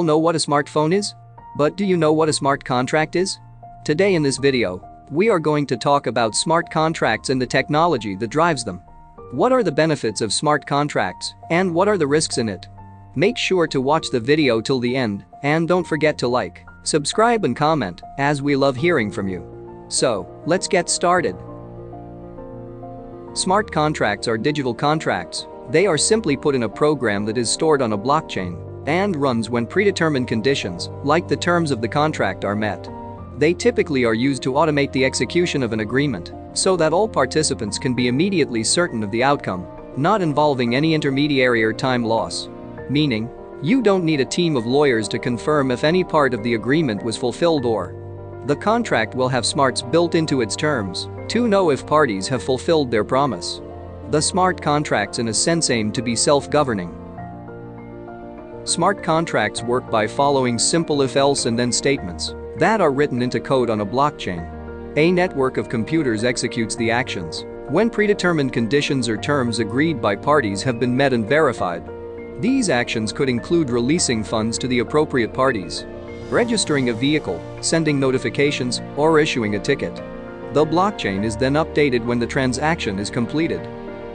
all know what a smartphone is? But do you know what a smart contract is? Today in this video, we are going to talk about smart contracts and the technology that drives them. What are the benefits of smart contracts, and what are the risks in it? Make sure to watch the video till the end, and don't forget to like, subscribe and comment, as we love hearing from you. So, let's get started. Smart contracts are digital contracts. They are simply put in a program that is stored on a blockchain and runs when predetermined conditions, like the terms of the contract, are met. They typically are used to automate the execution of an agreement so that all participants can be immediately certain of the outcome, not involving any intermediary or time loss. Meaning, you don't need a team of lawyers to confirm if any part of the agreement was fulfilled, or the contract will have smarts built into its terms to know if parties have fulfilled their promise. The smart contracts in a sense aim to be self-governing. Smart contracts work by following simple if-else and then statements that are written into code on a blockchain. A network of computers executes the actions when predetermined conditions or terms agreed by parties have been met and verified. These actions could include releasing funds to the appropriate parties, registering a vehicle, sending notifications, or issuing a ticket. The blockchain is then updated when the transaction is completed.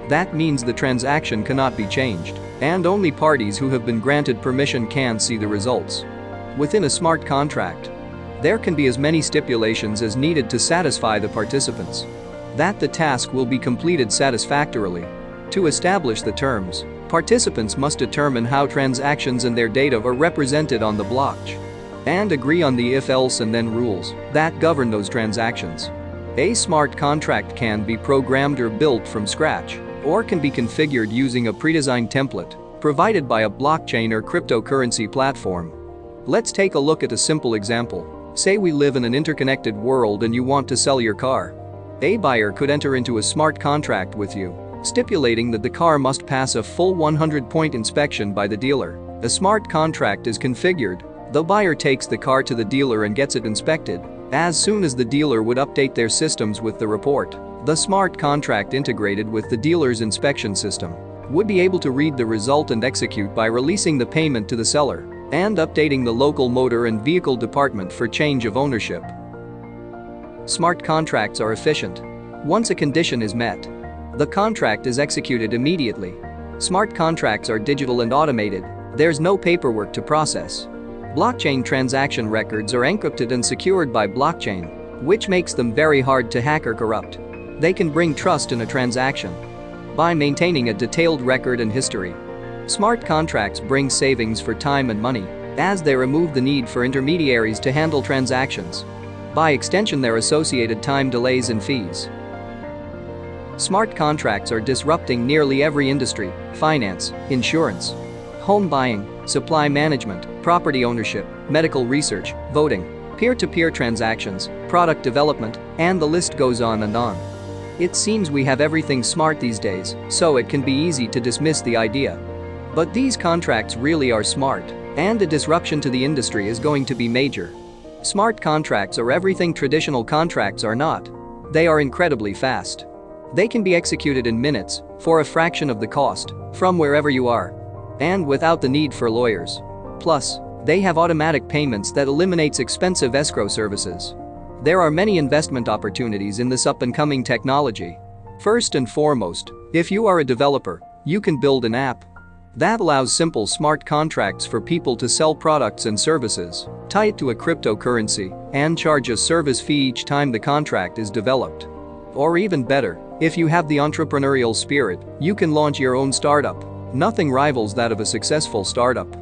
That means the transaction cannot be changed, and only parties who have been granted permission can see the results. Within a smart contract, there can be as many stipulations as needed to satisfy the participants that the task will be completed satisfactorily. To establish the terms, participants must determine how transactions and their data are represented on the blockchain and agree on the if-else and then rules that govern those transactions. A smart contract can be programmed or built from scratch, or can be configured using a pre-designed template provided by a blockchain or cryptocurrency platform. Let's take a look at a simple example. Say we live in an interconnected world and you want to sell your car. A buyer could enter into a smart contract with you, stipulating that the car must pass a full 100-point inspection by the dealer. A smart contract is configured. The buyer takes the car to the dealer and gets it inspected. As soon as the dealer would update their systems with the report, the smart contract integrated with the dealer's inspection system would be able to read the result and execute by releasing the payment to the seller and updating the local motor and vehicle department for change of ownership. Smart contracts are efficient. Once a condition is met, the contract is executed immediately. Smart contracts are digital and automated. There's no paperwork to process. Blockchain transaction records are encrypted and secured by blockchain, which makes them very hard to hack or corrupt. They can bring trust in a transaction by maintaining a detailed record and history. Smart contracts bring savings for time and money, as they remove the need for intermediaries to handle transactions. By extension, their associated time delays and fees. Smart contracts are disrupting nearly every industry: finance, insurance, home buying, supply management, property ownership, medical research, voting, peer-to-peer transactions, product development, and the list goes on and on. It seems we have everything smart these days, so it can be easy to dismiss the idea. But these contracts really are smart, and the disruption to the industry is going to be major. Smart contracts are everything traditional contracts are not. They are incredibly fast. They can be executed in minutes, for a fraction of the cost, from wherever you are, and without the need for lawyers. Plus, they have automatic payments that eliminates expensive escrow services. There are many investment opportunities in this up-and-coming technology. First and foremost, if you are a developer, you can build an app that allows simple smart contracts for people to sell products and services, tie it to a cryptocurrency, and charge a service fee each time the contract is developed. Or even better, if you have the entrepreneurial spirit, you can launch your own startup. Nothing rivals that of a successful startup.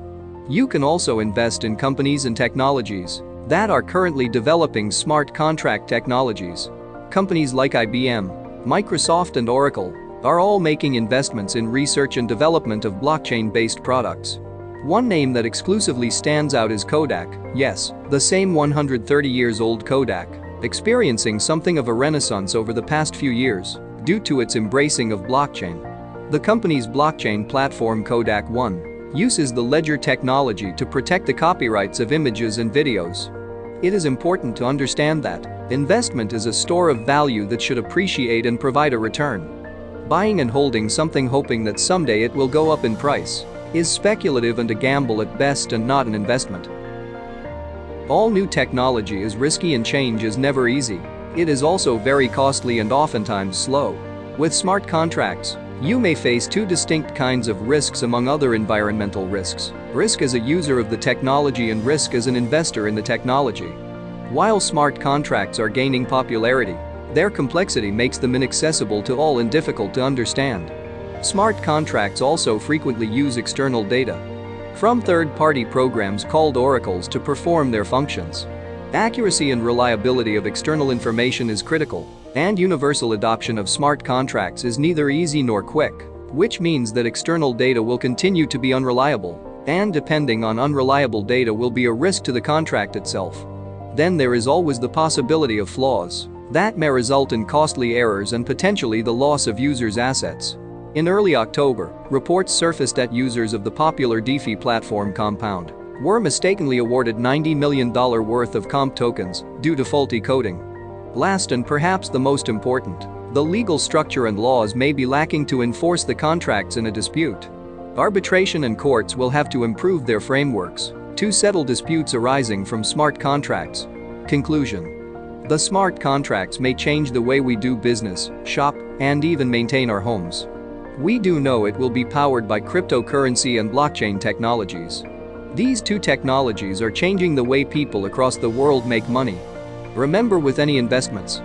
You can also invest in companies and technologies that are currently developing smart contract technologies. Companies like IBM, Microsoft, and Oracle are all making investments in research and development of blockchain-based products. One name that exclusively stands out is Kodak. Yes, the same 130 years old Kodak, experiencing something of a renaissance over the past few years due to its embracing of blockchain. The company's blockchain platform Kodak One uses the ledger technology to protect the copyrights of images and videos. It is important to understand that investment is a store of value that should appreciate and provide a return. Buying and holding something hoping that someday it will go up in price is speculative and a gamble at best and not an investment. All new technology is risky and change is never easy. It is also very costly and oftentimes slow. With smart contracts, you may face two distinct kinds of risks among other environmental risks: risk as a user of the technology and risk as an investor in the technology. While smart contracts are gaining popularity, their complexity makes them inaccessible to all and difficult to understand. Smart contracts also frequently use external data from third-party programs called oracles to perform their functions. Accuracy and reliability of external information is critical, and universal adoption of smart contracts is neither easy nor quick, which means that external data will continue to be unreliable, and depending on unreliable data will be a risk to the contract itself. Then there is always the possibility of flaws that may result in costly errors and potentially the loss of users' assets. In early October, reports surfaced that users of the popular DeFi platform Compound were mistakenly awarded $90 million worth of comp tokens due to faulty coding. Last and perhaps the most important, the legal structure and laws may be lacking to enforce the contracts in a dispute. Arbitration and courts will have to improve their frameworks to settle disputes arising from smart contracts. Conclusion: the smart contracts may change the way we do business, shop, and even maintain our homes. We do know it will be powered by cryptocurrency and blockchain technologies. These two technologies are changing the way people across the world make money. Remember, with any investments,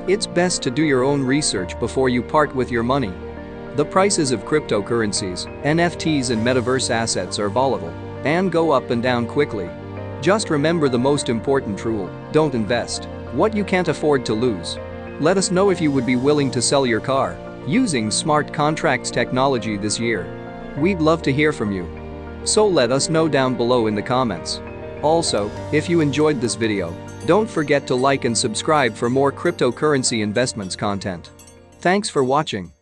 it's best to do your own research before you part with your money. The prices of cryptocurrencies, NFTs and metaverse assets are volatile and go up and down quickly. Just remember the most important rule: don't invest what you can't afford to lose. Let us know if you would be willing to sell your car using smart contracts technology this year. We'd love to hear from you, so let us know down below in the comments. Also, if you enjoyed this video, don't forget to like and subscribe for more cryptocurrency investments content. Thanks for watching.